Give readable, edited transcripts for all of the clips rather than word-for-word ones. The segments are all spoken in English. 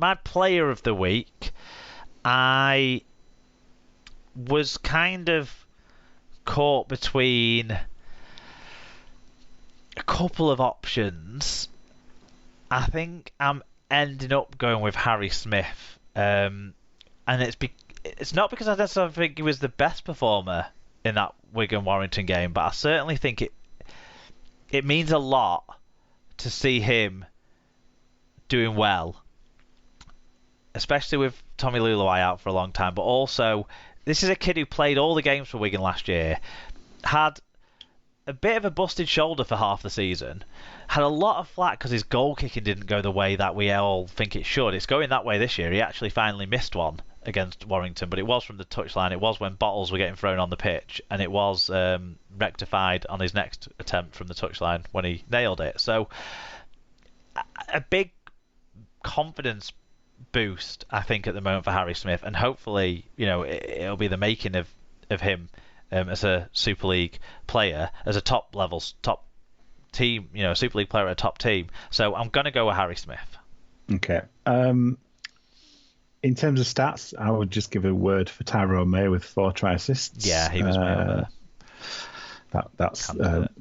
my player of the week, I was kind of caught between a couple of options. I think I'm ending up going with Harry Smith, and it's not because I necessarily think he was the best performer in that Wigan-Warrington game, but I certainly think it means a lot to see him doing well, especially with Tommy Luluai out for a long time. But also, this is a kid who played all the games for Wigan last year, had a bit of a busted shoulder for half the season, had a lot of flack because his goal kicking didn't go the way that we all think it should. It's going that way this year. He actually finally missed one against Warrington, but it was from the touchline. It was when bottles were getting thrown on the pitch, and it was rectified on his next attempt from the touchline when he nailed it. So a big confidence boost, I think, at the moment for Harry Smith, and hopefully, it'll be the making of him as a Super League player, as a top team, Super League player at a top team. So I'm going to go with Harry Smith. Okay. In terms of stats, I would just give a word for Tyrone May with 4 try assists. Yeah, he was that's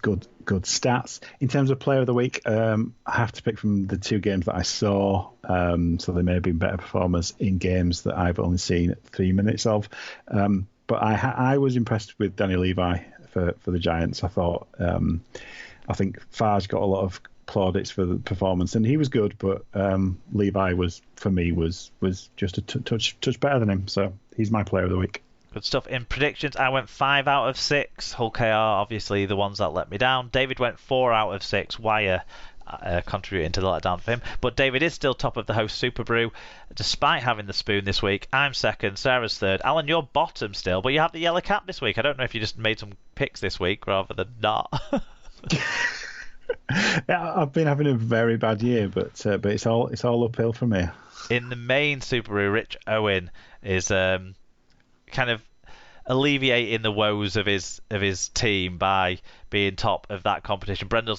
good stats. In terms of player of the week, I have to pick from the 2 games that I saw. So they may have been better performers in games that I've only seen 3 minutes of. But I was impressed with Danny Levi for the Giants. I think Farge got a lot of plaudits for the performance, and he was good, but Levi was just a touch better than him. So he's my player of the week. Good stuff. In predictions, I went 5 out of 6. Hull KR, obviously the ones that let me down. David went 4 out of 6. Wire contributing to the letdown for him. But David is still top of the host Super Brew, despite having the spoon this week. I'm second, Sarah's third. Alan, you're bottom still, but you have the yellow cap this week. I don't know if you just made some picks this week rather than not. Yeah, I've been having a very bad year, but it's all uphill from here. In the main Super Brew, Rich Owen is kind of alleviating the woes of his team by being top of that competition. Brendan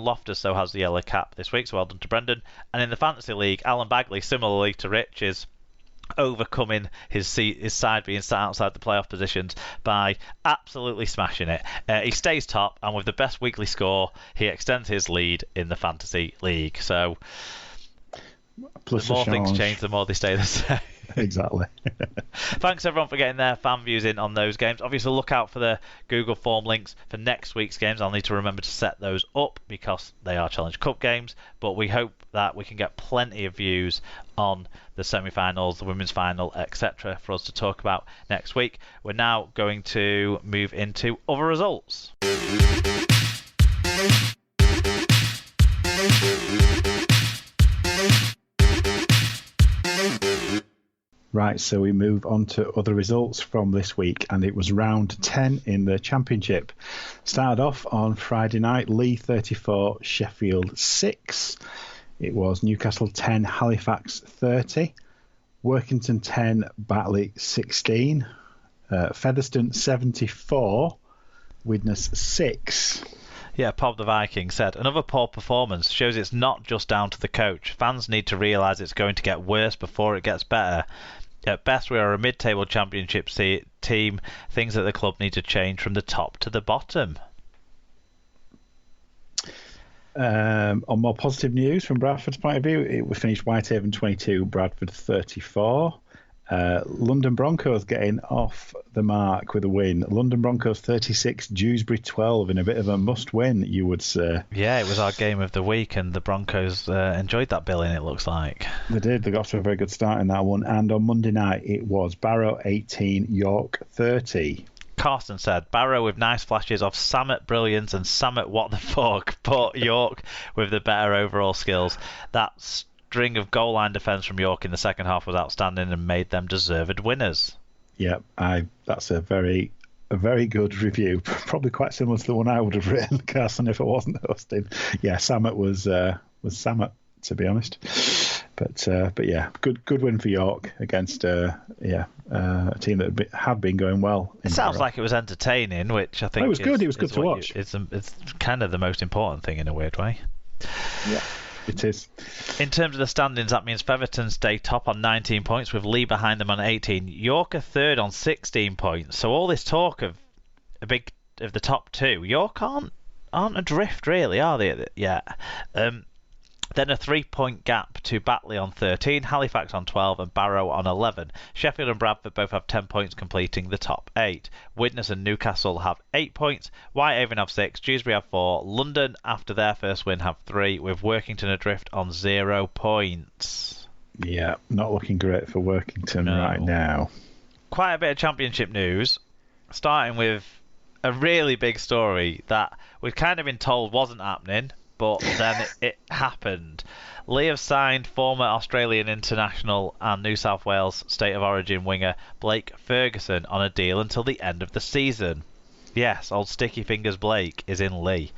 Loftus though has the yellow cap this week, so well done to Brendan. And in the Fantasy League, Alan Bagley, similarly to Rich, is overcoming his side being sat outside the playoff positions by absolutely smashing it. He stays top, and with the best weekly score, he extends his lead in the Fantasy League. So plus the more things change, the more they stay the same. Exactly. Thanks everyone for getting their fan views in on those games. Obviously look out for the Google form links for next week's games. I'll need to remember to set those up because they are Challenge Cup games, but we hope that we can get plenty of views on the semi-finals, the women's final, etc. for us to talk about next week. We're now going to move into other results. Right, so we move on to other results from this week, and it was round 10 in the Championship. Started off on Friday night, Leigh 34, Sheffield 6. It was Newcastle 10, Halifax 30. Workington 10, Batley 16. Featherstone 74, Widnes 6. Yeah, Pop the Viking said, another poor performance shows it's not just down to the coach. Fans need to realise it's going to get worse before it gets better. At best, we are a mid-table championship team. Things at the club need to change from the top to the bottom. On more positive news from Bradford's point of view, it was finished Whitehaven 22, Bradford 34. London Broncos getting off the mark with a win. London Broncos 36, Dewsbury 12 in a bit of a must-win, you would say. Yeah, it was our game of the week, and the Broncos enjoyed that billing, it looks like. They did. They got off to a very good start in that one. And on Monday night, it was Barrow 18, York 30. Carsten said, Barrow with nice flashes of Samet brilliance and Samet what the fuck, but York with the better overall skills. That string of goal line defence from York in the second half was outstanding and made them deserved winners. Yeah, that's a very good review. Probably quite similar to the one I would have written, Carson, if I wasn't hosting. Yeah, Samet was Samet, to be honest. But yeah, good win for York against a team that had been going well. It sounds like it was entertaining, which I think it was good. It was good to watch. It's kind of the most important thing in a weird way. Yeah. It is. In terms of the standings, that means Featherstone stay top on 19 points, with Lee behind them on 18. York are third on 16 points. So all this talk of the top two, York aren't adrift really, are they? Yeah. Then a 3-point gap to Batley on 13, Halifax on 12, and Barrow on 11. Sheffield and Bradford both have 10 points, completing the top 8. Widnes and Newcastle have 8 points, Whitehaven have 6, Dewsbury have 4, London, after their first win, have 3, with Workington adrift on 0 points. Yeah, not looking great for Workington right now. Quite a bit of championship news, starting with a really big story that we'd kind of been told wasn't happening, but then it happened. Lee have signed former Australian international and New South Wales State of Origin winger Blake Ferguson on a deal until the end of the season. Yes, old Sticky Fingers Blake is in Lee.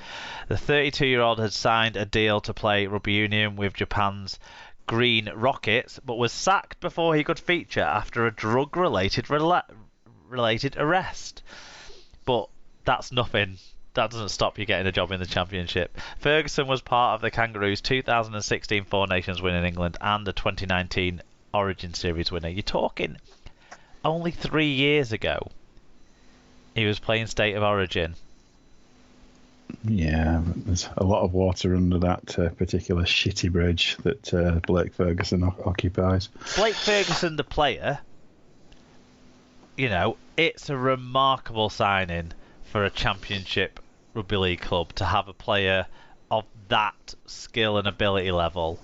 The 32-year-old had signed a deal to play rugby union with Japan's Green Rockets, but was sacked before he could feature after a drug-related arrest. But that's nothing. That doesn't stop you getting a job in the Championship. Ferguson was part of the Kangaroos' 2016 Four Nations win in England and the 2019 Origin Series winner. You're talking only 3 years ago he was playing State of Origin. Yeah, there's a lot of water under that particular shitty bridge that Blake Ferguson occupies. Blake Ferguson, the player, it's a remarkable signing for a Championship Rugby League club to have a player of that skill and ability level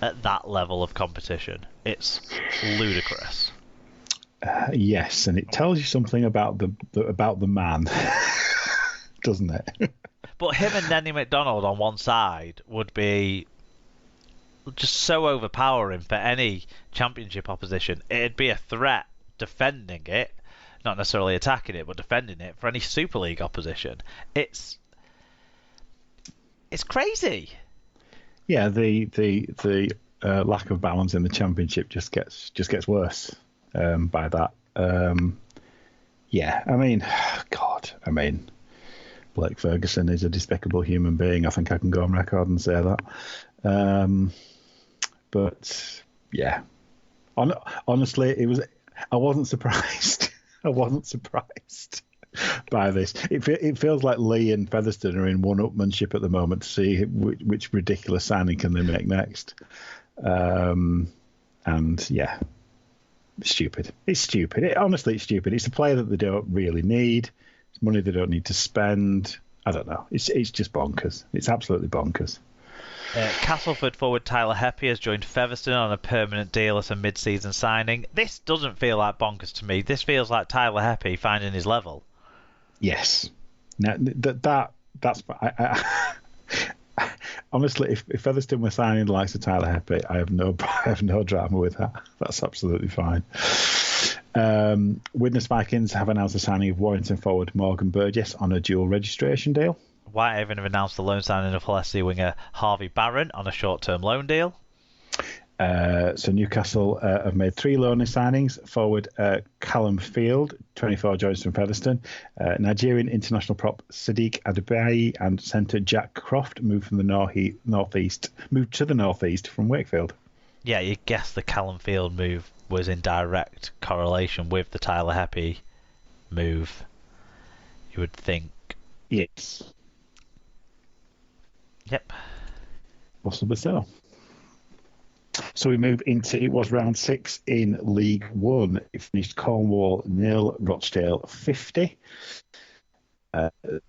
at that level of competition. It's ludicrous. Yes, and it tells you something about the man, doesn't it? But him and Nenny McDonald on one side would be just so overpowering for any Championship opposition. It'd be a threat defending it, not necessarily attacking it, but defending it for any Super League opposition. It's crazy. Yeah, the lack of balance in the Championship just gets worse by that. Yeah, Blake Ferguson is a despicable human being. I think I can go on record and say that. But yeah, honestly, I wasn't surprised. I wasn't surprised by this. It feels like Lee and Featherstone are in one-upmanship at the moment to see which ridiculous signing can they make next. And yeah, it's stupid. It's stupid. Honestly, it's stupid. It's a player that they don't really need. It's money they don't need to spend. I don't know. It's just bonkers. It's absolutely bonkers. Castleford forward Tyler Heppy has joined Featherstone on a permanent deal as a mid-season signing. This doesn't feel like bonkers to me. This feels like Tyler Heppy finding his level. Yes. Now, that's... honestly, if Featherstone were signing the likes of Tyler Heppy, I have no drama with that. That's absolutely fine. Widnes Vikings have announced the signing of Warrington forward Morgan Burgess on a dual registration deal. Whitehaven have announced the loan signing of Leicester winger Harvey Barron on a short-term loan deal. So Newcastle have made 3 loaner signings. Forward Callum Field, 24, joins from Featherstone. Nigerian international prop Sadiq Adebayi and centre Jack Croft moved to the northeast from Wakefield. Yeah, you guess the Callum Field move was in direct correlation with the Tyler Heppy move. You would think. Yes. Yep. Possibly so. So we move into, it was round 6 in League One. It finished Cornwall 0, Rochdale 50.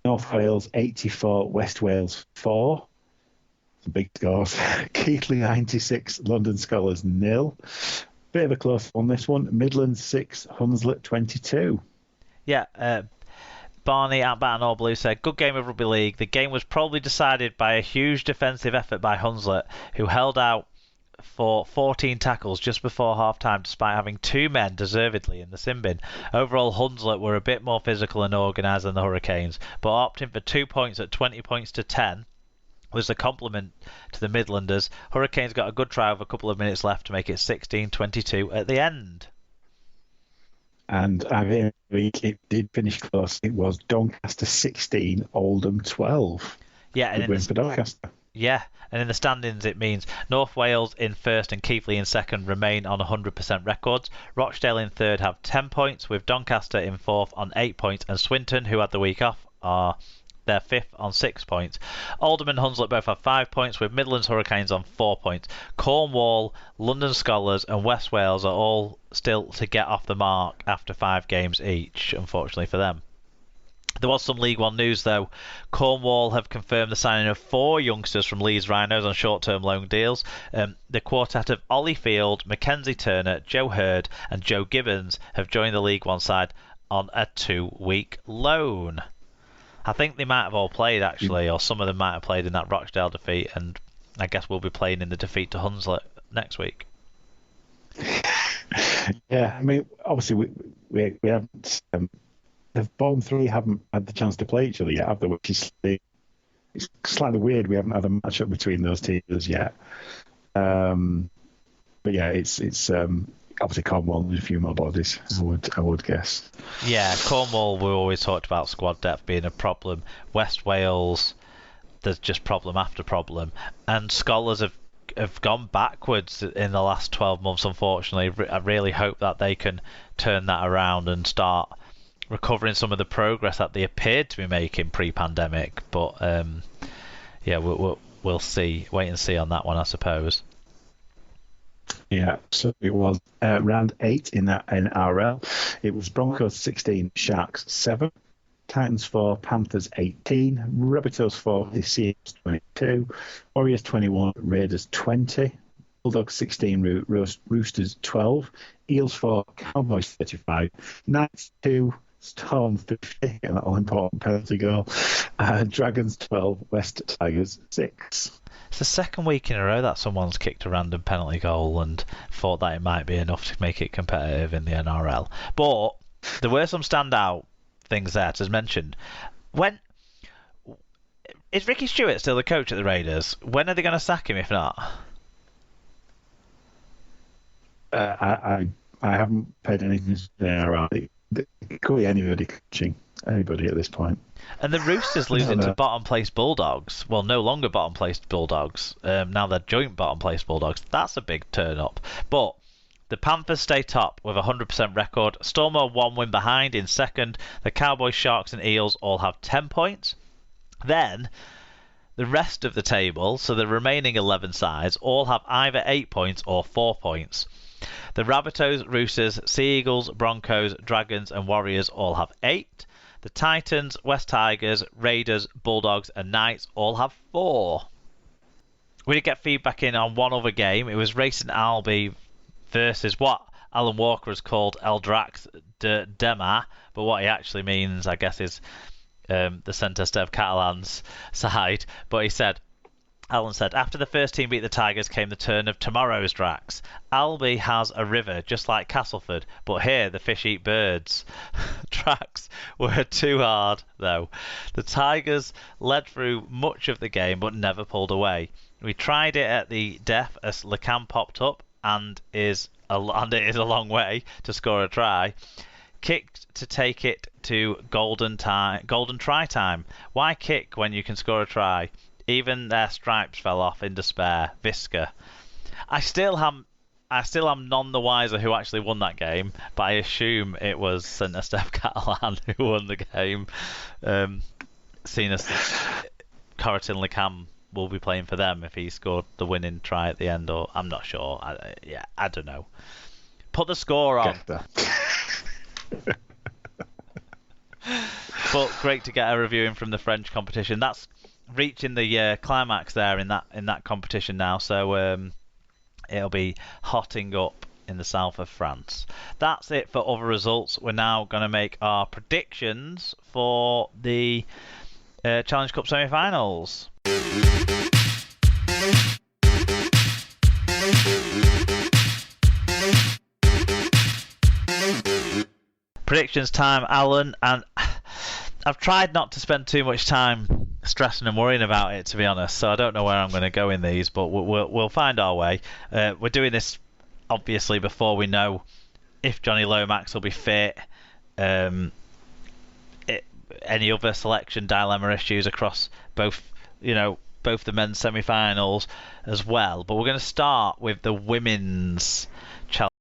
North Wales 84, West Wales 4. Some big scores. Keighley 96, London Scholars 0. Bit of a close one, this one. Midlands 6, Hunslet 22. Yeah, Barney at Bat and All Blue said, good game of Rugby League. The game was probably decided by a huge defensive effort by Hunslet, who held out for 14 tackles just before half-time despite having 2 men deservedly in the sin bin. Overall, Hunslet were a bit more physical and organised than the Hurricanes, but opting for 2 points at 20 points to 10 was a compliment to the Midlanders. Hurricanes got a good try with a couple of minutes left to make it 16-22 at the end. And I think it did finish close. It was Doncaster 16, Oldham 12. Yeah, and win for Doncaster. Yeah, and in the standings it means North Wales in first and Keighley in second remain on 100% records. Rochdale in third have 10 points, with Doncaster in fourth on 8 points, and Swinton, who had the week off, are their fifth on 6 points. Oldham and Hunslet both have 5 points, with Midlands Hurricanes on 4 points. Cornwall, London Scholars and West Wales are all still to get off the mark after 5 games each, unfortunately for them. There was some League One news though. Cornwall have confirmed the signing of 4 youngsters from Leeds Rhinos on short-term loan deals. The quartet of Ollie Field, Mackenzie Turner, Joe Hurd and Joe Gibbons have joined the League One side on a 2-week loan. I think they might have all played actually, or some of them might have played in that Rochdale defeat, and I guess we'll be playing in the defeat to Hunslet next week. Yeah, I mean, obviously we haven't. The bottom 3 haven't had the chance to play each other yet, have they? Which is it's slightly weird. We haven't had a matchup between those teams yet. But yeah, it's obviously Cornwall and a few more bodies. I would guess. Yeah, Cornwall. We always talked about squad depth being a problem. West Wales, there's just problem after problem, and Scholars have gone backwards in the last 12 months. Unfortunately, I really hope that they can turn that around and start recovering some of the progress that they appeared to be making pre-pandemic, but yeah, we'll see. Wait and see on that one, I suppose. Yeah, so it was round 8 in NRL. It was Broncos 16, Sharks 7, Titans 4, Panthers 18, Rabbitohs 4, Seals 22, Warriors 21, Raiders 20, Bulldogs 16, Roosters 12, Eels 4, Cowboys 35, Knights 2, Storm 50, and that all-important penalty goal. Dragons 12, West Tigers 6. It's the second week in a row that someone's kicked a random penalty goal and thought that it might be enough to make it competitive in the NRL. But there were some standout things there, as mentioned. Is Ricky Stewart still the coach at the Raiders? When are they going to sack him, if not? I haven't paid anything to the NRL. It could be anybody coaching, anybody at this point. And the Roosters losing to bottom place Bulldogs. Well, no longer bottom place Bulldogs. Now they're joint bottom place Bulldogs. That's a big turn up. But the Panthers stay top with a 100% record. Storm are 1 win behind in second. The Cowboys, Sharks and Eels all have 10 points. Then the rest of the table, so the remaining 11 sides, all have either 8 points or 4 points. The Rabbitohs, Roosters, Sea Eagles, Broncos, Dragons and Warriors all have 8. The Titans, West Tigers, Raiders, Bulldogs and Knights all have 4. We did get feedback in on one other game. It was Racing Albi versus what Alan Walker has called El Drax de Dema, but what he actually means, I guess, is the Centre Steve Catalan's side. But he said, Alan said, after the first team beat the Tigers came the turn of tomorrow's Drax. Albi has a river just like Castleford, but here the fish eat birds. Drax were too hard though. The Tigers led through much of the game but never pulled away. We tried it at the death as LeCam popped up and it is a long way to score a try. Kicked to take it to golden try time. Why kick when you can score a try? Even their stripes fell off in despair. Visca. I still am none the wiser who actually won that game, but I assume it was Centre Steph Catalan who won the game. Seeing as Corrigan LeCam will be playing for them if he scored the winning try at the end, or I'm not sure. I don't know. Put the score on. But great to get a reviewing from the French competition. That's reaching the climax there in that competition now, so it'll be hotting up in the south of France. That's it for other results. We're now going to make our predictions for the Challenge Cup semi-finals. Predictions time, Alan, and I've tried not to spend too much time stressing and worrying about it, to be honest, so I don't know where I'm going to go in these, but we'll find our way. We're doing this obviously before we know if Johnny Lomax will be fit, any other selection dilemma issues across both both the men's semi-finals as well. But we're going to start with the women's Chelsea